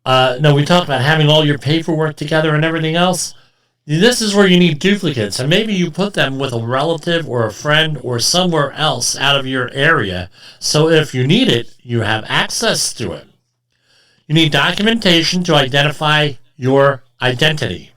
we talked about having all your paperwork together and everything else. This is where you need duplicates, and maybe you put them with a relative or a friend or somewhere else out of your area, so if you need it, you have access to it. You need documentation to identify your identity.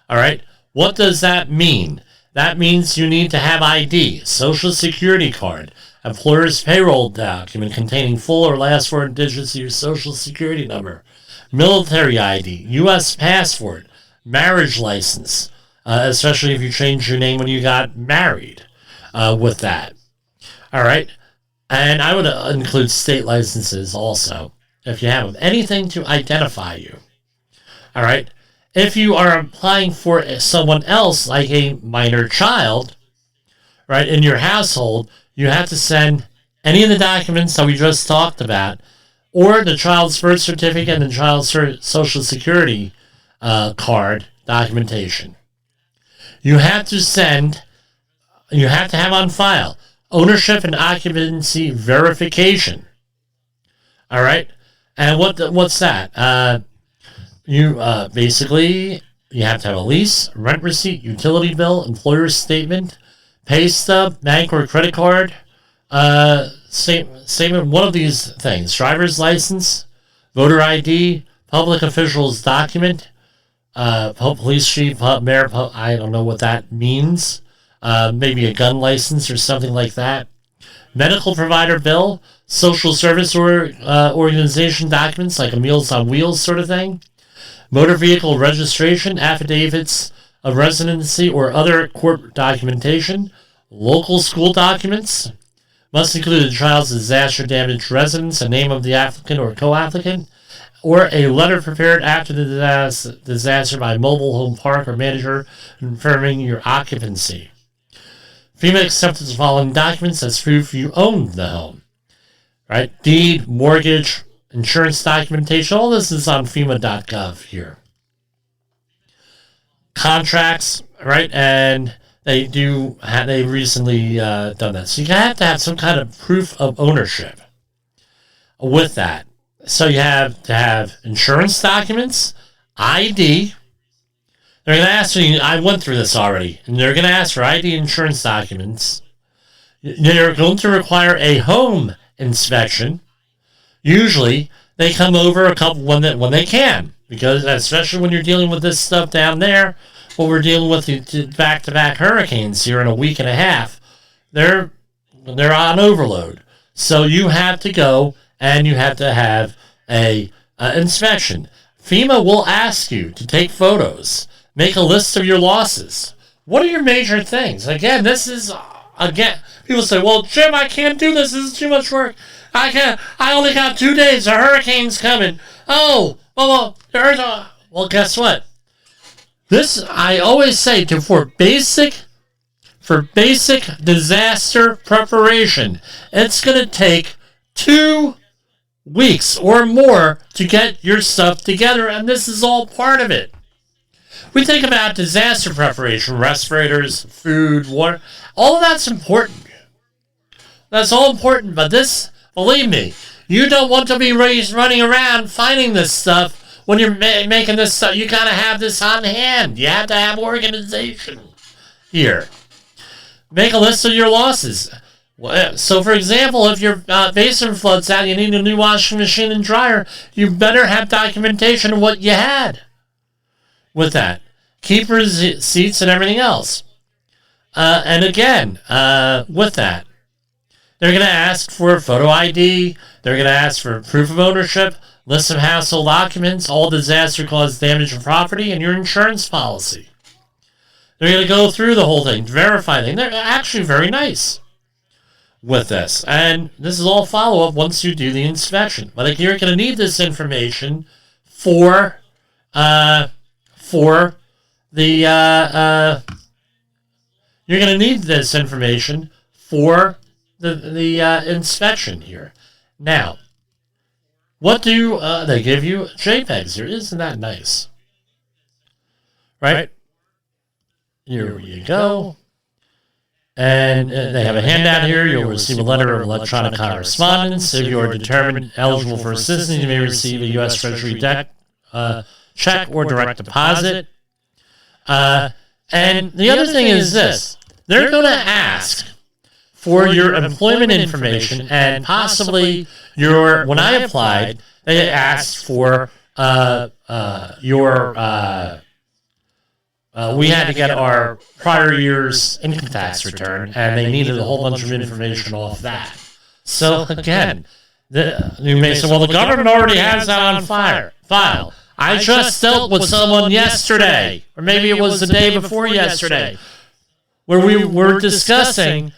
All right? What does that mean? That means you need to have ID, Social Security card, employer's payroll document containing full or last 4 digits of your Social Security number, military ID, U.S. passport, marriage license, especially if you changed your name when you got married with that. All right? And I would include state licenses also, if you have them. Anything to identify you. All right? If you are applying for someone else, like a minor child, right, in your household, you have to send any of the documents that we just talked about, or the child's birth certificate and the child's Social Security card documentation. You have to have on file ownership and occupancy verification. All right? And what's that? Basically, you have to have a lease, rent receipt, utility bill, employer's statement, pay stub, bank or credit card, statement, one of these things, driver's license, voter ID, public official's document, police chief, mayor, I don't know what that means, maybe a gun license or something like that, medical provider bill, social service or organization documents like a Meals on Wheels sort of thing, motor vehicle registration, affidavits of residency or other court documentation, local school documents, must include the child's disaster damaged residence, a name of the applicant or co-applicant, or a letter prepared after the disaster by mobile home park or manager confirming your occupancy. FEMA accepts the following documents as proof you own the home. Right? Deed, mortgage, insurance documentation, all this is on FEMA.gov here. Contracts, right? And they recently done that. So you have to have some kind of proof of ownership with that. So you have to have insurance documents, ID. They're going to ask you, I went through this already, and they're going to ask for ID insurance documents. They're going to require a home inspection. Usually, they come over a couple when they can, because especially when you're dealing with this stuff down there, what we're dealing with the back-to-back hurricanes here in a week and a half, they're on overload. So you have to go and you have to have a inspection. FEMA will ask you to take photos, make a list of your losses. What are your major things? Again, people say, well, Jim, I can't do this. This is too much work. I only got 2 days. A hurricane's coming. Oh, well, guess what? This, I always say, for basic disaster preparation, it's going to take 2 weeks or more to get your stuff together, and this is all part of it. We think about disaster preparation, respirators, food, water, all of that's important. That's all important, but this, believe me, you don't want to be running around finding this stuff when you're making this stuff. You got to have this on hand. You have to have organization here. Make a list of your losses. So, for example, if your basement floods out, you need a new washing machine and dryer, you better have documentation of what you had with that. Keep receipts and everything else. And again, with that, they're going to ask for photo ID. They're going to ask for proof of ownership, list of household documents, all disaster-caused damage to property, and your insurance policy. They're going to go through the whole thing, verify things. They're actually very nice with this. And this is all follow-up once you do the inspection. But you're going to need this information for the you're going to need this information for the inspection here. Now, what do they give you? JPEGs here. Isn't that nice? Right? Here you go. And they have a handout here. You'll receive a letter of electronic correspondence. If you are determined eligible for assistance, you may receive a U.S. Treasury check or direct deposit. And the other thing is this. They're going to ask for your employment information and possibly when I applied, they asked for we had to get our prior year's income tax return, and they needed a whole bunch of information off that. So again, you may say, well, the government already has that on file. I just dealt with someone yesterday, or maybe it was the day before yesterday, where we were discussing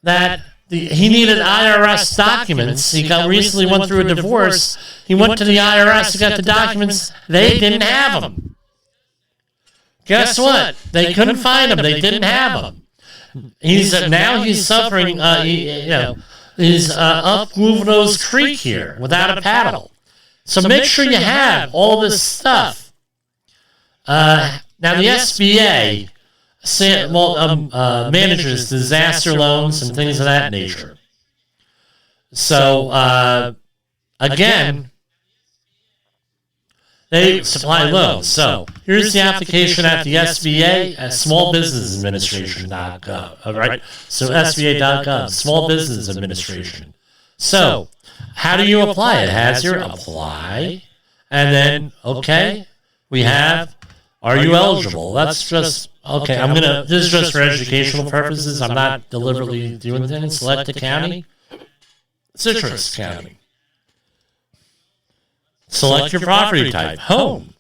that he needed IRS documents. He recently went through a divorce. He went to the IRS to get the documents. They didn't have them. Guess what? They couldn't find them. They didn't have them. He's suffering. He's up Nose Creek here without a paddle. So make sure you have all this stuff. Now the SBA manages disaster loans and things of that nature. So again, they supply loans. So here's the application at the SBA at smallbusinessadministration.gov. Right? So SBA.gov, Small Business Administration. So how do you apply? It has your apply, and then we have, are you eligible? That's just this is just for educational purposes. I'm not deliberately doing things. Select the county, Citrus County. Select your property type, home.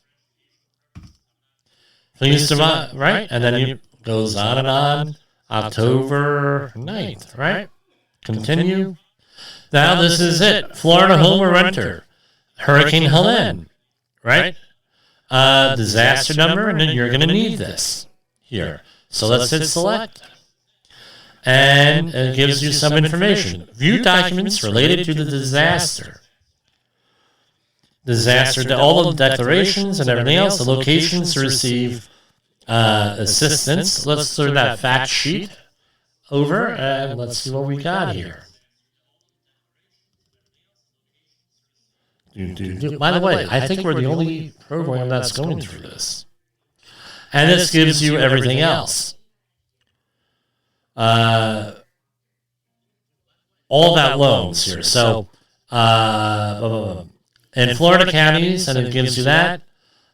Please right? And then it goes on and on. October 9th, right? Continue. Now this is it. Florida home or renter. Hurricane Helene, right? Disaster number, and then you're going to need this here. So let's hit select. And it gives you some information. View documents related to the disaster. All the declarations and everything else, the locations to receive assistance. Let's turn that fact sheet over, and let's see what we got here. By the way, I think we're the only program that's going through this. And this gives you everything else. All about loans here. So, in Florida counties, and it gives you that,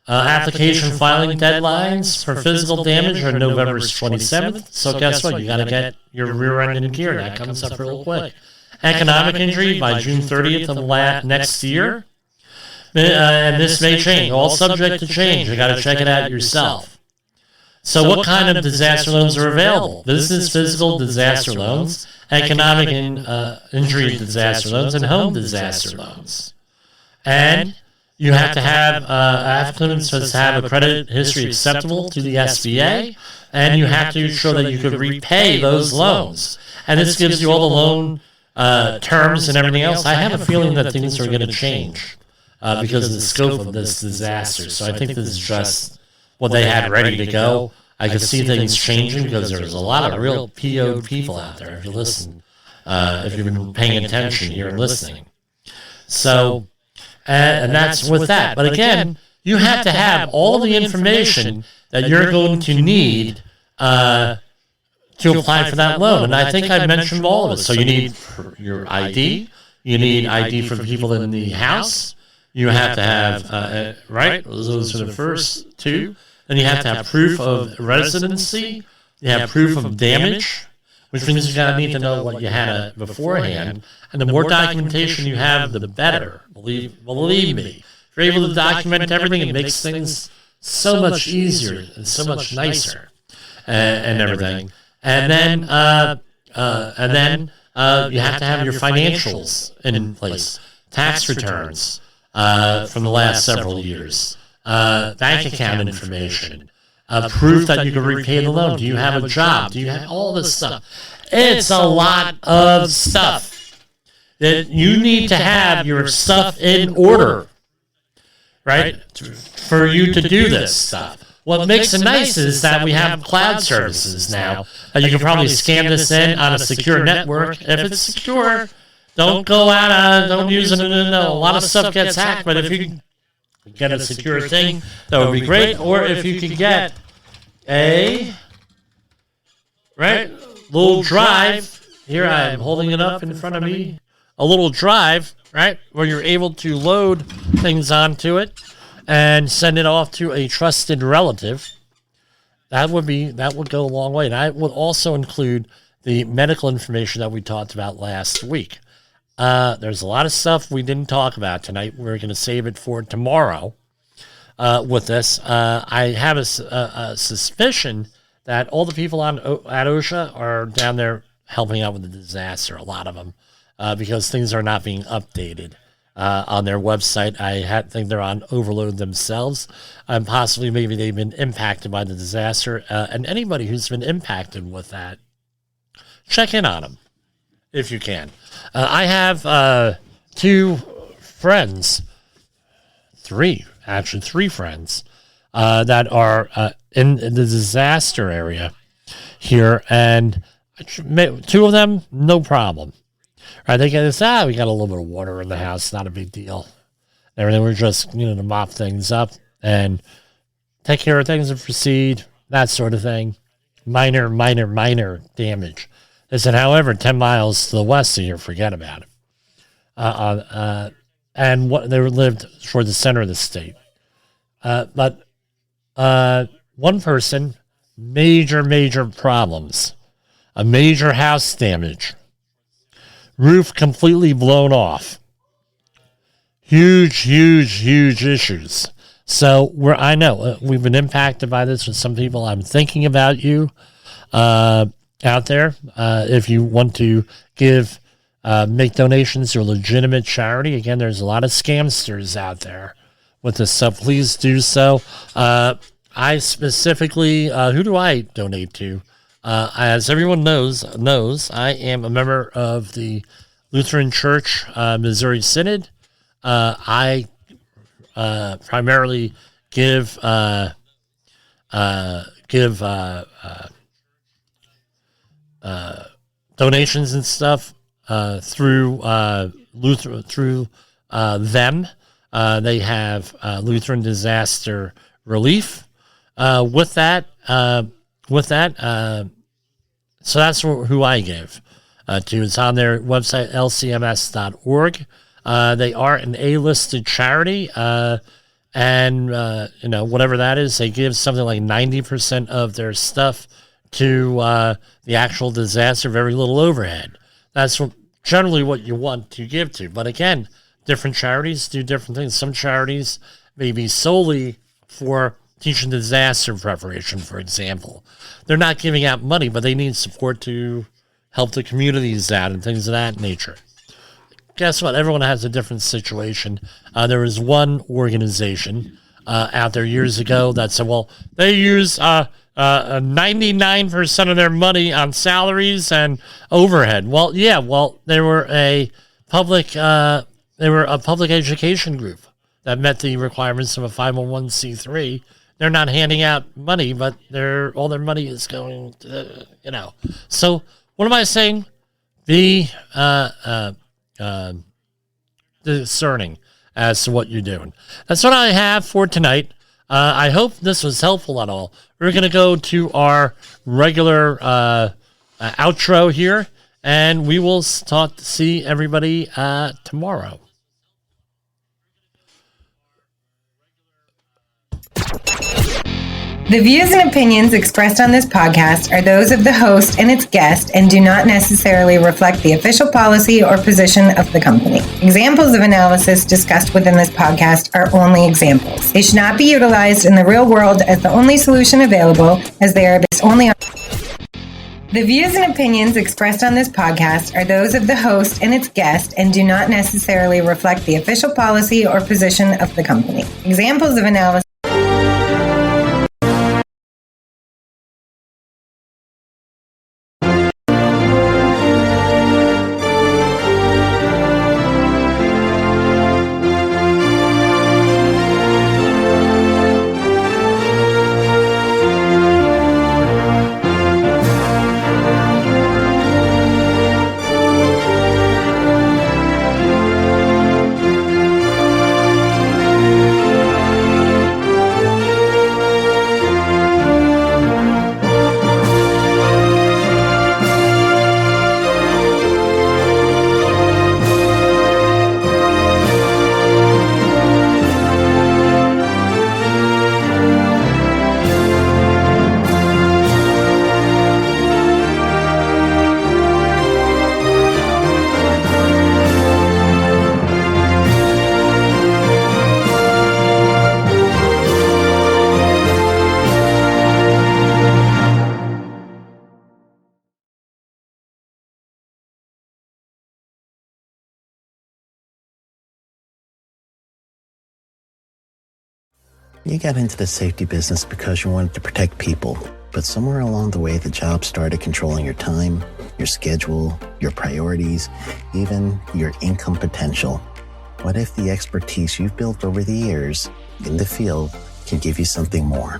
application filing deadlines for physical damage are November 27th. So guess what? You got to get your rear end in gear. That comes up real quick. Economic injury by June 30th of next year. And this may change. All subject to change. You got to check it out yourself. So what kind of disaster loans are available? Business physical disaster loans, economic injury disaster loans, and home disaster loans. And you have to have, applicants must have a credit history acceptable to the SBA, and you have to show that you could repay those loans. And this gives you all the loan terms and everything else. I have a feeling that things are going to change because of the scope of this disaster. So I think this is just what they had ready to go. I could see things changing because there's a lot of real PO'd people out there, if you listen, if you've been paying attention here and listening. So, and that's with that. But again, you have to have all the information that you're going to need to apply for that loan. And I think I mentioned all of it. So you need your ID. You need ID for people in the house. You have to have, right? Those are the first two. Then you have to have proof of residency. You have proof of damage, which means you gotta need to know what you had beforehand. And the more documentation you have, the better. Believe me. If you're able to document everything, it makes things so much easier and so much nicer, and everything. And then you have to have your financials in place, tax returns from the last several years. Bank account information, proof that you can repay the loan. Do you have a job? Do you have all this stuff? It's a lot of stuff that you need to have your stuff in order, right? For you to do this stuff. What makes it nice is that we have cloud services now. You can probably scan this in on a secure network. If it's secure, don't go out, don't use it. No, a lot of stuff gets hacked, but if you get a secure thing, that would be great. Or if you could get a little drive, here I am holding it up in front of me, a little drive, right, where you're able to load things onto it and send it off to a trusted relative. That would go a long way. And I would also include the medical information that we talked about last week. There's a lot of stuff we didn't talk about tonight. We're going to save it for tomorrow with this. I have a suspicion that all the people at OSHA are down there helping out with the disaster, a lot of them, because things are not being updated on their website. I think they're on overload themselves, and possibly maybe they've been impacted by the disaster. And anybody who's been impacted with that, check in on them if you can. I have three friends that are in the disaster area here, and two of them, no problem. Right? They get this, we got a little bit of water in the house, not a big deal. Everything, we're just, to mop things up and take care of things and proceed, that sort of thing. Minor damage. They said, however, 10 miles to the west of here, forget about it. And what they lived toward the center of the state. But one person, major problems. A major house damage. Roof completely blown off. Huge issues. So I know we've been impacted by this with some people. I'm thinking about you out there. If you want to make donations to a legitimate charity, again, there's a lot of scamsters out there with this stuff. Please do so. I specifically, who do I donate to? As everyone knows, I am a member of the Lutheran Church Missouri Synod. I primarily give donations and stuff through them. They have Lutheran Disaster Relief. With that, so that's who I give to. It's on their website, lcms.org. They are an A-listed charity, and whatever that is, they give something like 90% of their stuff to the actual disaster, very little overhead. That's generally what you want to give to. But again, different charities do different things. Some charities may be solely for teaching disaster preparation, for example. They're not giving out money, but they need support to help the communities out and things of that nature. Guess what? Everyone has a different situation. There was one organization out there years ago that said, well, they use 99% of their money on salaries and overhead. Well, yeah, they were a public education group that met the requirements of a 501c3. They're not handing out money, but all their money is going to, So what am I saying? Be discerning as to what you're doing. That's what I have for tonight. I hope this was helpful at all. We're going to go to our regular outro here, and we will see everybody tomorrow. The views and opinions expressed on this podcast are those of the host and its guest and do not necessarily reflect the official policy or position of the company. Examples of analysis discussed within this podcast are only examples. They should not be utilized in the real world as the only solution available, as they are based only on... The views and opinions expressed on this podcast are those of the host and its guest and do not necessarily reflect the official policy or position of the company. Examples of analysis You got into the safety business because you wanted to protect people, but somewhere along the way, the job started controlling your time, your schedule, your priorities, even your income potential. What if the expertise you've built over the years in the field can give you something more?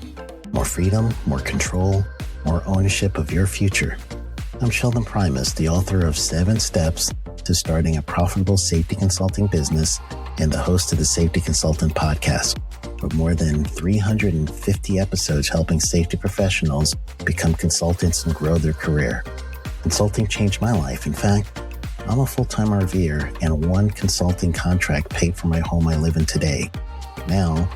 More freedom, more control, more ownership of your future. I'm Sheldon Primus, the author of 7 Steps to Starting a Profitable Safety Consulting Business and the host of the Safety Consultant Podcast, with more than 350 episodes helping safety professionals become consultants and grow their career. Consulting changed my life. In fact, I'm a full-time RVer, and one consulting contract paid for my home I live in today. Now,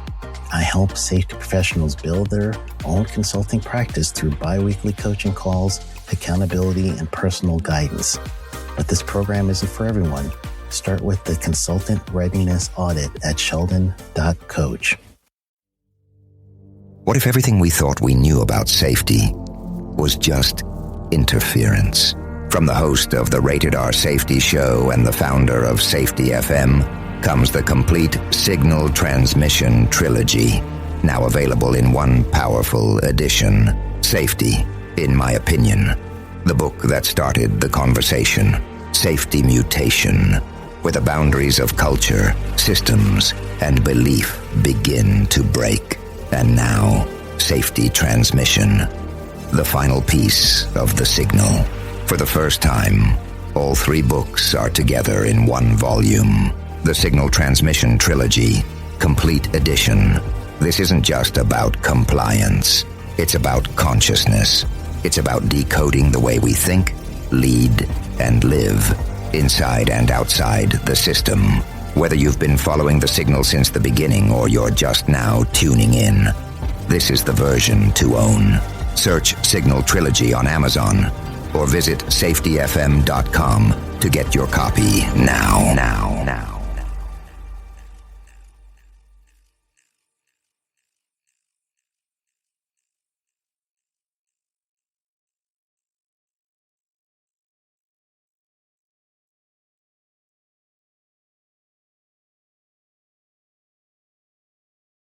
I help safety professionals build their own consulting practice through bi-weekly coaching calls, accountability, and personal guidance. But this program isn't for everyone. Start with the Consultant Readiness Audit at sheldon.coach. What if everything we thought we knew about safety was just interference? From the host of the Rated R Safety Show and the founder of Safety FM comes the complete signal transmission trilogy, now available in one powerful edition. Safety, in my opinion, the book that started the conversation. Safety Mutation, where the boundaries of culture, systems, and belief begin to break. And now, Safety Transmission, the final piece of the signal. For the first time, all 3 books are together in one volume. the Signal Transmission Trilogy, Complete Edition. This isn't just about compliance. It's about consciousness. It's about decoding the way we think, lead, and live, inside and outside the system. Whether you've been following the signal since the beginning or you're just now tuning in, this is the version to own. Search Signal Trilogy on Amazon or visit safetyfm.com to get your copy now.